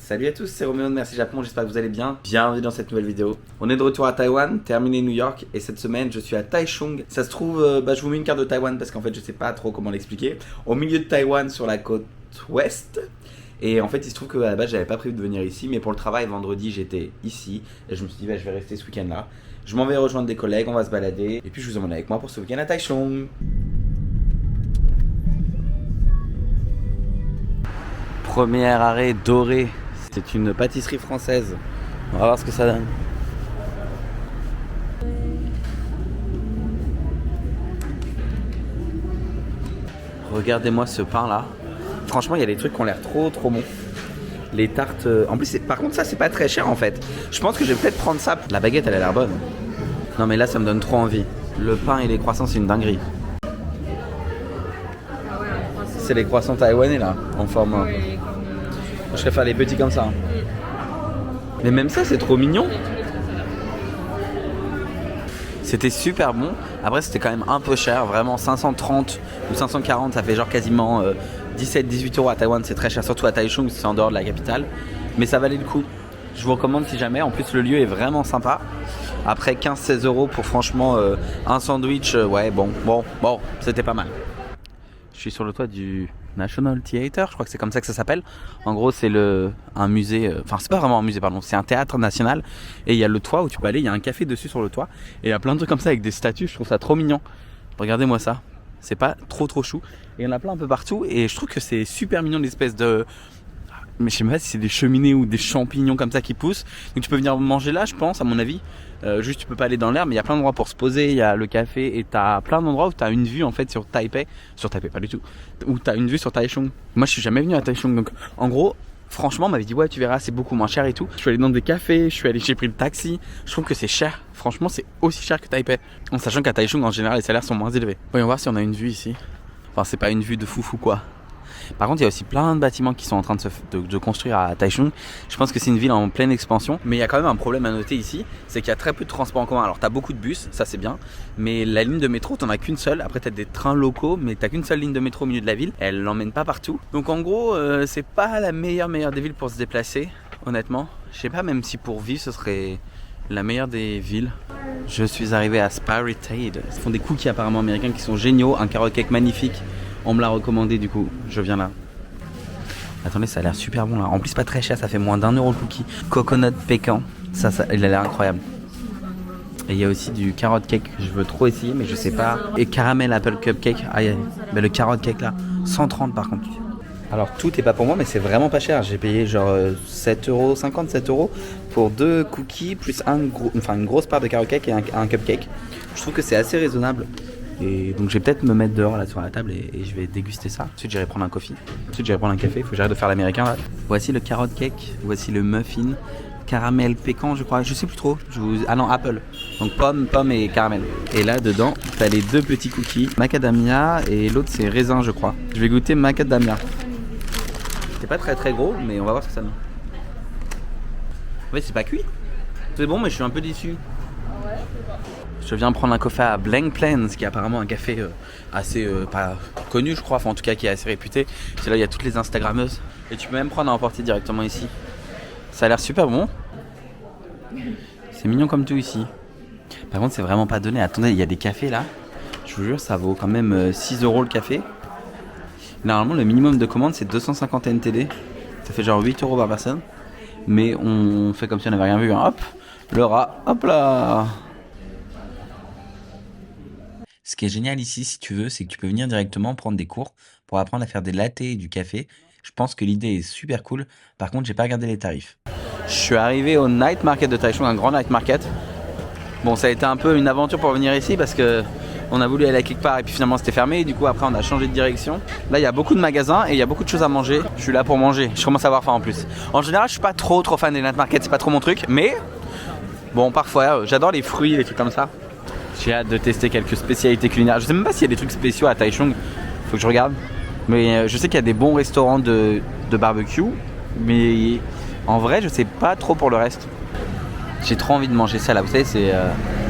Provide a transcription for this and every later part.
Salut à tous, c'est Roméo de Merci Japon, j'espère que vous allez bien. Bienvenue dans cette nouvelle vidéo. On est de retour à Taïwan, terminé New York, et cette semaine je suis à Taichung. Ça se trouve, je vous mets une carte de Taïwan parce qu'en fait je sais pas trop comment l'expliquer. Au milieu de Taïwan sur la côte ouest. Et en fait il se trouve qu'à la base j'avais pas prévu de venir ici, mais pour le travail vendredi j'étais ici. Et je me suis dit je vais rester ce week-end là. Je m'en vais rejoindre des collègues, on va se balader. Et puis je vous emmène avec moi pour ce week-end à Taichung. Premier arrêt doré. C'est une pâtisserie française. On va voir ce que ça donne. Regardez-moi ce pain là. Franchement, il y a des trucs qui ont l'air trop bons. Les tartes. En plus, par contre, ça c'est pas très cher en fait. Je pense que je vais peut-être prendre ça. La baguette, elle a l'air bonne. Non, mais là, ça me donne trop envie. Le pain et les croissants, c'est une dinguerie. C'est les croissants taïwanais là, en forme. Je préfère les petits comme ça. Mais même ça, c'est trop mignon. C'était super bon. Après, c'était quand même un peu cher. Vraiment, 530 ou 540, ça fait genre quasiment 17-18 € à Taïwan. C'est très cher, surtout à Taichung, c'est en dehors de la capitale. Mais ça valait le coup. Je vous recommande si jamais. En plus, le lieu est vraiment sympa. Après 15-16 € pour franchement un sandwich, ouais, bon, c'était pas mal. Je suis sur le toit du National Theatre, je crois que c'est comme ça que ça s'appelle. En gros, c'est un musée, enfin c'est pas vraiment un musée, pardon, c'est un théâtre national. Et il y a le toit où tu peux aller, il y a un café dessus sur le toit. Et il y a plein de trucs comme ça avec des statues, je trouve ça trop mignon. Regardez-moi ça, c'est pas trop chou. Et il y en a plein un peu partout et je trouve que c'est super mignon, l'espèce de... Mais je sais pas si c'est des cheminées ou des champignons comme ça qui poussent. Donc tu peux venir manger là, je pense, à mon avis. Juste tu peux pas aller dans l'air, mais il y a plein d'endroits pour se poser. Il y a le café et t'as plein d'endroits où t'as une vue en fait sur Taipei. Sur Taipei, pas du tout. Où t'as une vue sur Taichung. Moi je suis jamais venu à Taichung, donc en gros, franchement, on m'avait dit ouais, tu verras, c'est beaucoup moins cher et tout. Je suis allé dans des cafés, j'ai pris le taxi. Je trouve que c'est cher. Franchement, c'est aussi cher que Taipei. En sachant qu'à Taichung, en général, les salaires sont moins élevés. Voyons voir si on a une vue ici. Enfin, c'est pas une vue de foufou quoi. Par contre, il y a aussi plein de bâtiments qui sont en train de construire à Taichung. Je pense que c'est une ville en pleine expansion. Mais il y a quand même un problème à noter ici, c'est qu'il y a très peu de transports en commun. Alors, tu as beaucoup de bus, ça c'est bien. Mais la ligne de métro, tu n'en as qu'une seule. Après, tu as des trains locaux, mais tu n'as qu'une seule ligne de métro au milieu de la ville. Elle l'emmène pas partout. Donc, en gros, c'est pas la meilleure des villes pour se déplacer, honnêtement. Je sais pas, même si pour vivre, ce serait la meilleure des villes. Je suis arrivé à Spirited. Ils font des cookies apparemment américains qui sont géniaux. Un carrot cake magnifique. On me l'a recommandé, du coup, je viens là. Attendez, ça a l'air super bon là. En plus, pas très cher, ça fait moins d'1 € le cookie. Coconut pécan, ça il a l'air incroyable. Et il y a aussi du carrot cake que je veux trop essayer, mais je sais pas. Et caramel apple cupcake. Ah, mais le carrot cake là, 130 par contre. Alors, tout est pas pour moi, mais c'est vraiment pas cher. J'ai payé genre 7,50 €, 7 € pour 2 cookies plus une grosse part de carrot cake et un cupcake. Je trouve que c'est assez raisonnable. Et donc je vais peut-être me mettre dehors là sur la table et je vais déguster ça. Ensuite j'irai prendre un coffee. Ensuite j'irai prendre un café. Il faut que j'arrête de faire l'américain là. Voici le carrot cake. Voici le muffin. Caramel pécan je crois. Je sais plus trop. Ah non, apple. Donc pomme et caramel. Et là dedans t'as les deux petits cookies. Macadamia et l'autre c'est raisin je crois. Je vais goûter macadamia. C'est pas très gros mais on va voir ce que ça donne. En fait c'est pas cuit. C'est bon mais je suis un peu déçu. Je viens prendre un café à Blank Plains, qui est apparemment un café assez pas connu, je crois, enfin en tout cas qui est assez réputé. C'est là il y a toutes les Instagrammeuses. Et tu peux même prendre à emporter directement ici. Ça a l'air super bon. C'est mignon comme tout ici. Par contre, c'est vraiment pas donné. Attendez, il y a des cafés là. Je vous jure, ça vaut quand même 6 € le café. Normalement, le minimum de commande c'est 250 NTD. Ça fait genre 8 € par personne. Mais on fait comme si on n'avait rien vu. Hein. Hop, le rat, hop là. Ce qui est génial ici, si tu veux, c'est que tu peux venir directement prendre des cours pour apprendre à faire des lattés et du café. Je pense que l'idée est super cool. Par contre, j'ai pas regardé les tarifs. Je suis arrivé au night market de Taichung, un grand night market. Bon, ça a été un peu une aventure pour venir ici parce que on a voulu aller à quelque part et puis finalement c'était fermé. Et du coup, après, on a changé de direction. Là, il y a beaucoup de magasins et il y a beaucoup de choses à manger. Je suis là pour manger. Je commence à avoir faim en plus. En général, je suis pas trop fan des night markets. C'est pas trop mon truc, mais bon, parfois, j'adore les fruits, les trucs comme ça. J'ai hâte de tester quelques spécialités culinaires. Je sais même pas s'il y a des trucs spéciaux à Taichung. Faut que je regarde. Mais je sais qu'il y a des bons restaurants de barbecue. Mais en vrai, je sais pas trop pour le reste. J'ai trop envie de manger ça là. Vous savez, c'est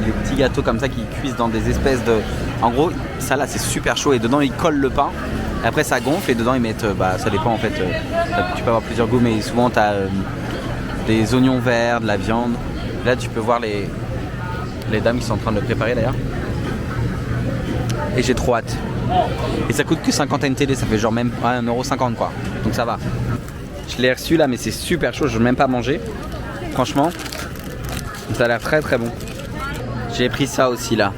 les petits gâteaux comme ça qui cuisent dans des espèces de... En gros, ça là, c'est super chaud. Et dedans, ils collent le pain. Après ça gonfle et dedans ils mettent, ça dépend en fait, tu peux avoir plusieurs goûts mais souvent tu as des oignons verts, de la viande. Là tu peux voir les dames qui sont en train de le préparer d'ailleurs. Et j'ai trop hâte. Et ça coûte que 50 NTD, ça fait genre même 1,50€ quoi. Donc ça va. Je l'ai reçu là mais c'est super chaud, je ne veux même pas manger. Franchement, ça a l'air très très bon. J'ai pris ça aussi là.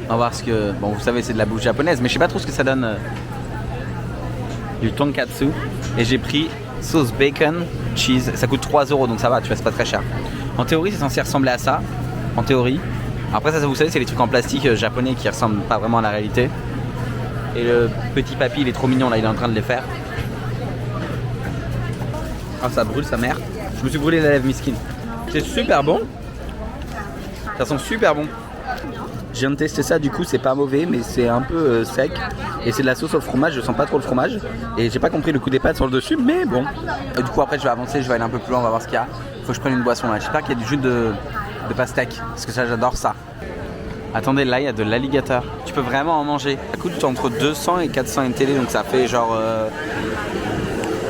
On va voir ce que... Bon vous savez c'est de la bouffe japonaise mais je sais pas trop ce que ça donne. Du tonkatsu. Et j'ai pris sauce bacon, cheese. Ça coûte 3€ donc ça va, tu vois c'est pas très cher. En théorie c'est censé ressembler à ça. En théorie. Après ça vous savez c'est les trucs en plastique japonais qui ressemblent pas vraiment à la réalité. Et le petit papy il est trop mignon là, il est en train de les faire. Ah ça brûle sa mère. Je me suis brûlé la lèvre miskin. C'est super bon. Ça sent super bon. Je viens de tester ça du coup c'est pas mauvais mais c'est un peu sec. Et c'est de la sauce au fromage, je sens pas trop le fromage. Et j'ai pas compris le coup des pâtes sur le dessus mais bon. Et du coup après je vais avancer, je vais aller un peu plus loin, on va voir ce qu'il y a. Faut que je prenne une boisson là. J'espère qu'il y a du jus de pastèque. Parce que ça j'adore ça. Attendez là il y a de l'alligator. Tu peux vraiment en manger. Ça coûte entre 200 et 400 NTD donc ça fait genre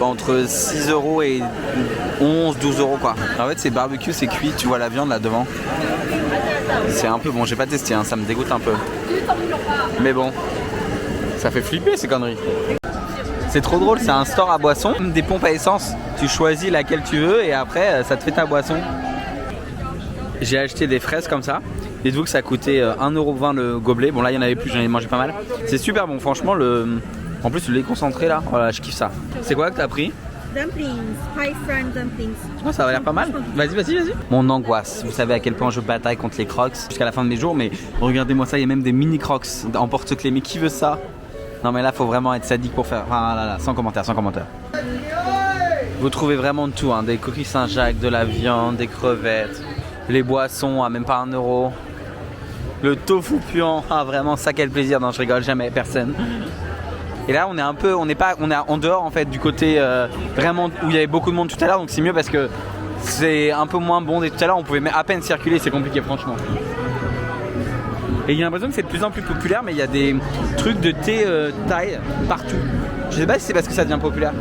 entre 6€ et 11-12€ quoi. En fait c'est barbecue, c'est cuit, tu vois la viande là devant. C'est un peu bon, j'ai pas testé, hein, ça me dégoûte un peu. Mais bon, ça fait flipper ces conneries. C'est trop drôle, c'est un store à boissons, des pompes à essence. Tu choisis laquelle tu veux et après ça te fait ta boisson. J'ai acheté des fraises comme ça. Dites-vous que ça coûtait 1,20€ le gobelet. Bon là il y en avait plus, j'en ai mangé pas mal. C'est super bon, franchement en plus le lait concentré là, voilà, je kiffe ça. C'est quoi que t'as pris? Dumplings, pie fried dumplings. Oh, ça va l'air pas mal. Vas-y. Mon angoisse, vous savez à quel point je bataille contre les crocs jusqu'à la fin de mes jours, mais regardez-moi ça, il y a même des mini crocs en porte-clés. Mais qui veut ça? Non mais là faut vraiment être sadique pour faire. Enfin là, sans commentaire. Vous trouvez vraiment de tout, hein. Des coquilles Saint-Jacques, de la viande, des crevettes, les boissons à même pas 1€. Le tofu puant, ah vraiment ça quel plaisir. Non je rigole jamais, personne. Et là on est en dehors en fait du côté vraiment où il y avait beaucoup de monde tout à l'heure, donc c'est mieux parce que c'est un peu moins bondé. Tout à l'heure on pouvait à peine circuler, c'est compliqué franchement. Et j'ai l'impression que c'est de plus en plus populaire, mais il y a des trucs de thé thaï partout. Je sais pas si c'est parce que ça devient populaire.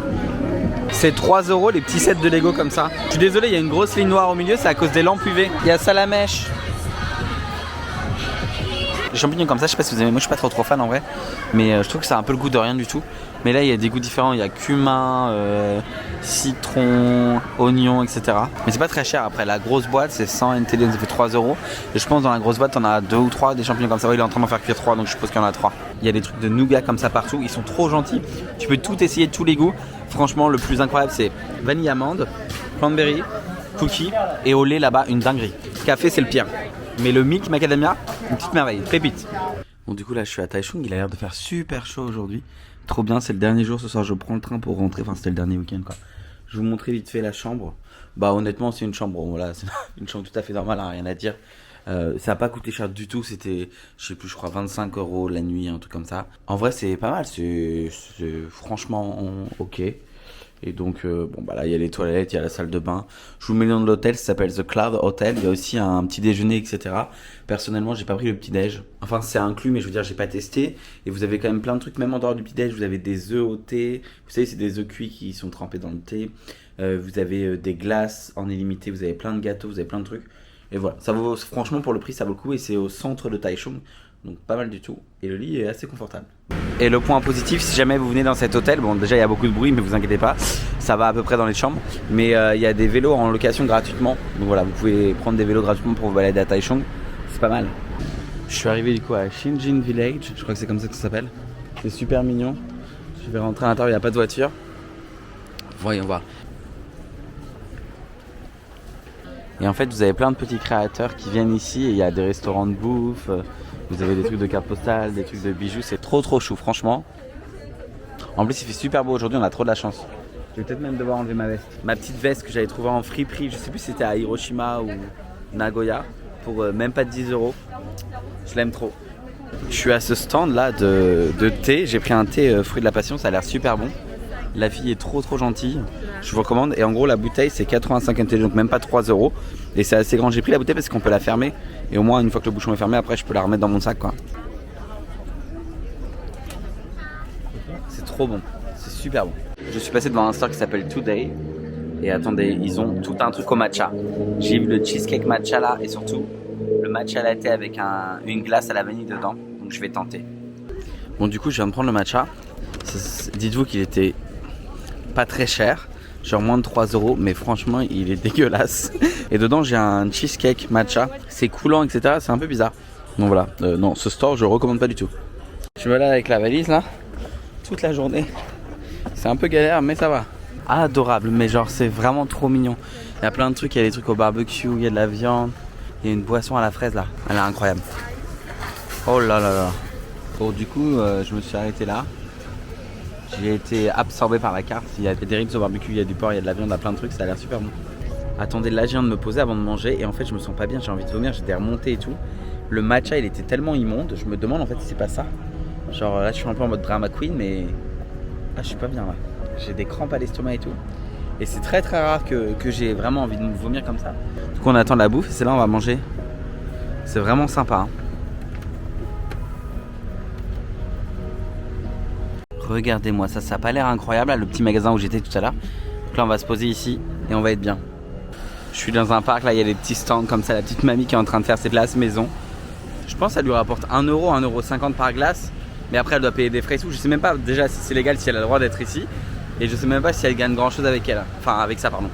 C'est 3€ les petits sets de Lego comme ça. Je suis désolé, il y a une grosse ligne noire au milieu, c'est à cause des lampes UV. Il y a Salamèche. Les champignons comme ça, je sais pas si vous aimez, moi je suis pas trop fan en vrai, mais je trouve que ça a un peu le goût de rien du tout. Mais là il y a des goûts différents, il y a cumin, citron, oignon, etc. Mais c'est pas très cher après, la grosse boîte c'est 100 NTD, ça fait 3€. Et je pense dans la grosse boîte on a 2 ou 3 des champignons comme ça, ouais, il est en train d'en faire cuire 3 donc je suppose qu'il y en a 3. Il y a des trucs de nougat comme ça partout, ils sont trop gentils. Tu peux tout essayer de tous les goûts. Franchement le plus incroyable c'est vanille amande, cranberry, cookie et au lait là-bas une dinguerie. Café c'est le pire. Mais le milk macadamia, une petite merveille, pépite. Bon du coup là je suis à Taichung, il a l'air de faire super chaud aujourd'hui. Trop bien, c'est le dernier jour ce soir, je prends le train pour rentrer, enfin c'était le dernier week-end quoi. Je vais vous montrer vite fait la chambre. Bah honnêtement c'est une chambre, bon, voilà, c'est une chambre tout à fait normale, hein, rien à dire. Ça n'a pas coûté cher du tout, c'était, je sais plus, je crois 25€ la nuit, un truc comme ça. En vrai c'est pas mal, c'est franchement ok. Et donc, bon bah là il y a les toilettes, il y a la salle de bain. Je vous mets le nom de l'hôtel, ça s'appelle The Cloud Hotel. Il y a aussi un petit déjeuner, etc. Personnellement, j'ai pas pris le petit déj. Enfin, c'est inclus, mais je veux dire, j'ai pas testé. Et vous avez quand même plein de trucs, même en dehors du petit déj. Vous avez des œufs au thé. Vous savez, c'est des œufs cuits qui sont trempés dans le thé. Vous avez des glaces en illimité. Vous avez plein de gâteaux, vous avez plein de trucs. Et voilà, ça vaut, franchement, pour le prix, ça vaut le coup. Et c'est au centre de Taichung. Donc pas mal du tout. Et le lit est assez confortable. Et le point positif, si jamais vous venez dans cet hôtel, bon déjà il y a beaucoup de bruit mais vous inquiétez pas, ça va à peu près dans les chambres. Mais il y a des vélos en location gratuitement. Donc voilà, vous pouvez prendre des vélos gratuitement pour vous balader à Taichung. C'est pas mal. Je suis arrivé du coup à Xinjin Village, je crois que c'est comme ça que ça s'appelle. C'est super mignon. Je vais rentrer à l'intérieur, il n'y a pas de voiture. Voyons voir. Et en fait vous avez plein de petits créateurs qui viennent ici et il y a des restaurants de bouffe. Vous avez des trucs de cartes postales, des trucs de bijoux, c'est trop chou franchement. En plus il fait super beau aujourd'hui, on a trop de la chance. Je vais peut-être même devoir enlever ma veste. Ma petite veste que j'avais trouvée en friperie, je sais plus si c'était à Hiroshima ou Nagoya, pour même pas 10€. Je l'aime trop. Je suis à ce stand là de thé, j'ai pris un thé fruit de la passion, ça a l'air super bon. La fille est trop gentille, je vous recommande. Et en gros la bouteille c'est 85 NTD, donc même pas 3€. Et c'est assez grand, j'ai pris la bouteille parce qu'on peut la fermer. Et au moins une fois que le bouchon est fermé, après je peux la remettre dans mon sac quoi. C'est trop bon. C'est super bon. Je suis passé devant un store qui s'appelle Today. Et attendez, ils ont tout un truc au matcha. J'ai vu le cheesecake matcha là et surtout le matcha latte avec une glace à la vanille dedans. Donc je vais tenter. Bon, du coup, je viens de prendre le matcha. Dites-vous qu'il était pas très cher, genre moins de 3 €, mais franchement, il est dégueulasse. Et dedans, j'ai un cheesecake matcha. C'est coulant, etc. C'est un peu bizarre. Donc voilà, non, ce store, je le recommande pas du tout. Je me balade avec la valise là, toute la journée. C'est un peu galère, mais ça va. Adorable, mais genre, c'est vraiment trop mignon. Il y a plein de trucs, il y a des trucs au barbecue, il y a de la viande, il y a une boisson à la fraise là. Elle est incroyable. Oh là là là. Bon, du coup, je me suis arrêté là. J'ai été absorbé par la carte. Il y a des ribs au barbecue, il y a du porc, il y a de la viande, il y a plein de trucs, ça a l'air super bon. Attendez, là je viens de me poser avant de manger et en fait je me sens pas bien, j'ai envie de vomir, j'étais remonté et tout. Le matcha il était tellement immonde, je me demande en fait si c'est pas ça. Genre là je suis un peu en mode drama queen mais là je suis pas bien là. J'ai des crampes à l'estomac et tout. Et c'est très très rare que j'ai vraiment envie de me vomir comme ça. Du coup on attend la bouffe et c'est là on va manger. C'est vraiment sympa hein. Regardez-moi ça, ça a pas l'air incroyable là, le petit magasin où j'étais tout à l'heure. Donc là on va se poser ici et on va être bien. Je suis dans un parc, là il y a des petits stands comme ça, la petite mamie qui est en train de faire ses glaces maison. Je pense que ça lui rapporte 1 €, 1,50 € par glace. Mais après elle doit payer des frais et tout. Je sais même pas déjà si c'est légal, si elle a le droit d'être ici. Et je sais même pas si elle gagne grand chose avec elle. Enfin avec ça pardon.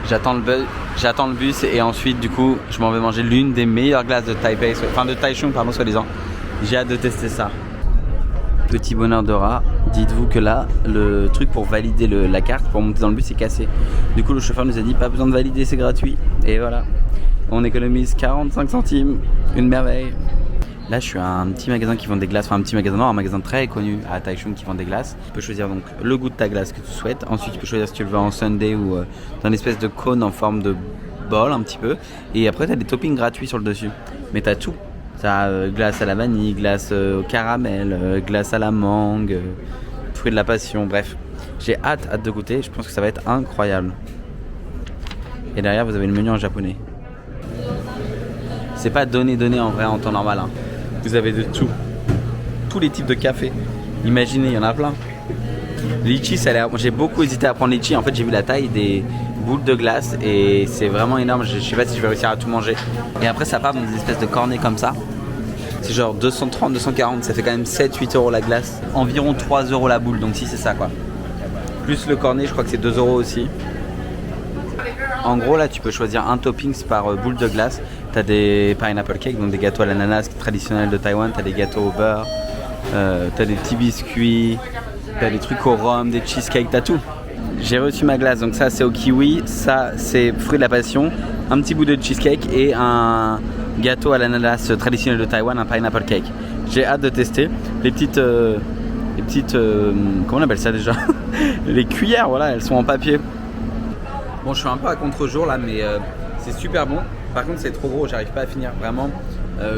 J'attends le bus et ensuite du coup je m'en vais manger l'une des meilleures glaces de Taipei, enfin de Taichung pardon soi-disant. J'ai hâte de tester ça. Petit bonheur de rat, dites-vous que là, le truc pour valider la carte, pour monter dans le bus est cassé. Du coup le chauffeur nous a dit pas besoin de valider, c'est gratuit. Et voilà, on économise 45 centimes, une merveille. Là je suis à un petit magasin qui vend des glaces, enfin un petit magasin, non, un magasin très connu à Taichung qui vend des glaces. Tu peux choisir donc le goût de ta glace que tu souhaites. Ensuite tu peux choisir si tu le veux en sundae ou dans une espèce de cône en forme de bol un petit peu. Et après tu as des toppings gratuits sur le dessus. Mais tu as tout. T'as glace à la vanille, glace au caramel, glace à la mangue, fruit de la passion, bref. J'ai hâte de goûter, je pense que ça va être incroyable. Et derrière vous avez le menu en japonais. C'est pas donné en vrai en temps normal hein. Vous avez de tout. Tous les types de café. Imaginez, il y en a plein. Litchi, ça a l'air... J'ai beaucoup hésité à prendre litchi, en fait j'ai vu la taille des boules de glace et c'est vraiment énorme, je sais pas si je vais réussir à tout manger. Et après ça part dans des espèces de cornets comme ça. C'est genre 230, 240, ça fait quand même 7-8 € la glace. Environ 3 € la boule, donc si c'est ça quoi. Plus le cornet, je crois que c'est 2 € aussi. En gros là tu peux choisir un toppings par boule de glace. T'as des pineapple cakes, donc des gâteaux à l'ananas traditionnels de Taïwan. T'as des gâteaux au beurre, t'as des petits biscuits, t'as des trucs au rhum, des cheesecakes, t'as tout. J'ai reçu ma glace, donc ça c'est au kiwi, ça c'est fruit de la passion, un petit bout de cheesecake et un gâteau à l'ananas traditionnel de Taïwan, un pineapple cake. J'ai hâte de tester les petites comment on appelle ça déjà les cuillères, voilà, elles sont en papier. Bon, je suis un peu à contre-jour là, mais c'est super bon. Par contre, c'est trop gros, j'arrive pas à finir vraiment.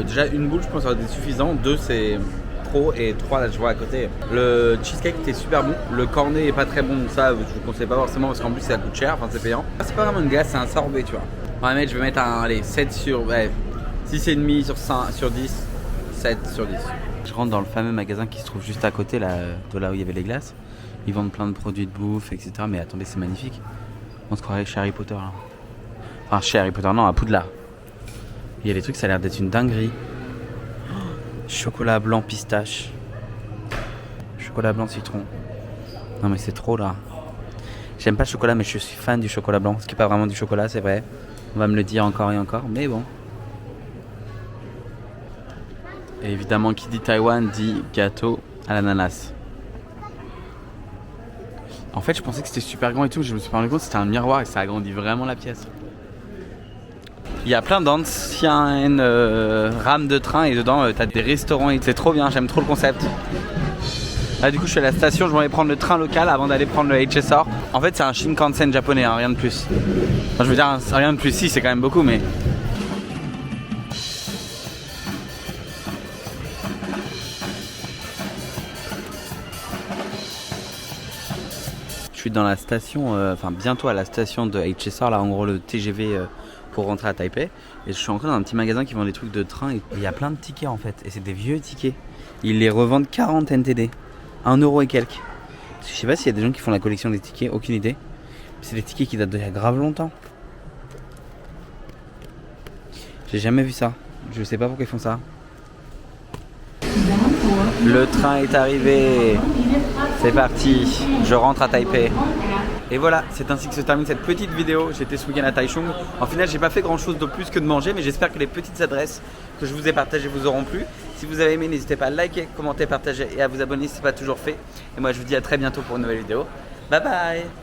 Déjà, une boule, je pense que ça va être suffisant. 2, c'est trop. Et 3, là, je vois à côté. Le cheesecake était super bon. Le cornet est pas très bon. Ça, je vous conseille pas forcément parce qu'en plus, ça coûte cher. Enfin, c'est payant. C'est pas vraiment une glace, c'est un sorbet, tu vois. On va mettre, je vais mettre un 7 sur. Ouais, 6,5 sur 10. 7 sur 10. Je rentre dans le fameux magasin qui se trouve juste à côté là, de là où il y avait les glaces. Ils vendent plein de produits de bouffe, etc. Mais attendez, c'est magnifique. On se croirait chez Harry Potter là. Enfin chez Harry Potter, non, à Poudlard. Il y a des trucs, ça a l'air d'être une dinguerie. Oh, chocolat blanc pistache. Chocolat blanc citron. Non mais c'est trop là. J'aime pas le chocolat mais je suis fan du chocolat blanc. Ce qui est pas vraiment du chocolat, c'est vrai. On va me le dire encore et encore, mais bon. Et évidemment qui dit Taïwan dit gâteau à l'ananas. En fait, je pensais que c'était super grand et tout. Je me suis rendu compte que c'était un miroir et ça agrandit vraiment la pièce. Il y a plein d'anciennes rames de train et dedans, t'as des restaurants et c'est trop bien. J'aime trop le concept. Là, du coup, je suis à la station. Je vais aller prendre le train local avant d'aller prendre le HSR. En fait, c'est un Shinkansen japonais, hein, rien de plus. Enfin, je veux dire, rien de plus. Si, c'est quand même beaucoup, mais. Je suis dans la station, enfin bientôt à la station de HSR, là en gros le TGV pour rentrer à Taipei. Et je suis encore dans un petit magasin qui vend des trucs de train et il y a plein de tickets en fait. Et c'est des vieux tickets. Ils les revendent 40 NTD. 1€ et quelques. Parce que je sais pas s'il y a des gens qui font la collection des tickets, aucune idée. C'est des tickets qui datent d'il y a grave longtemps. J'ai jamais vu ça. Je sais pas pourquoi ils font ça. Le train est arrivé. C'est parti. Je rentre à Taipei. Et voilà, c'est ainsi que se termine cette petite vidéo. J'étais ce week-end à Taichung. En final, j'ai pas fait grand chose de plus que de manger, mais j'espère que les petites adresses que je vous ai partagées vous auront plu. Si vous avez aimé, n'hésitez pas à liker, commenter, partager et à vous abonner si ce n'est pas toujours fait. Et moi, je vous dis à très bientôt pour une nouvelle vidéo. Bye bye.